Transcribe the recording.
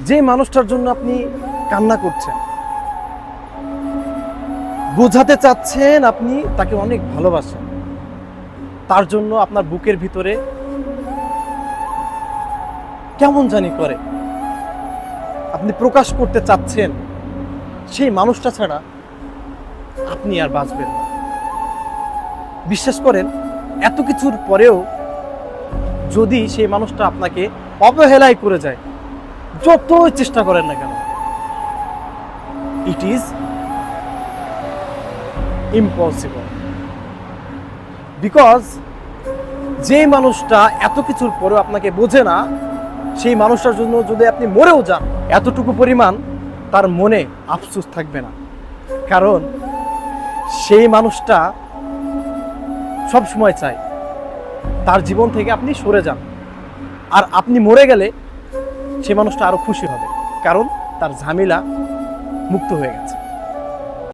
যে মানুষটার জন্য আপনি কান্না করছেন, বোঝাতে চাচ্ছেন আপনি তাকে অনেক ভালোবাসেন, তার জন্য আপনার বুকের ভিতরে কেমন জানি করে, আপনি প্রকাশ করতে চাচ্ছেন, সেই মানুষটা ছাড়া আপনি আর বাঁচবেন না। বিশ্বাস করেন, এত কিছুর পরেও যদি সেই মানুষটা আপনাকে অবহেলাই করে যায়, যতই চেষ্টা করেন না কেন, ইট ইজ ইম্পসিবল। বিকজ যে মানুষটা এত কিছুর পরেও আপনাকে বোঝে না, সেই মানুষটার জন্য যদি আপনি মরেও যান, এতটুকু পরিমাণ তার মনে আফসোস থাকবে না। কারণ সেই মানুষটা সব সময় চায় তার জীবন থেকে আপনি সরে যান, আর আপনি মরে গেলে সেই মানুষটা আরো খুশি হবে, কারণ তার ঝামেলা মুক্ত হয়ে গেছে।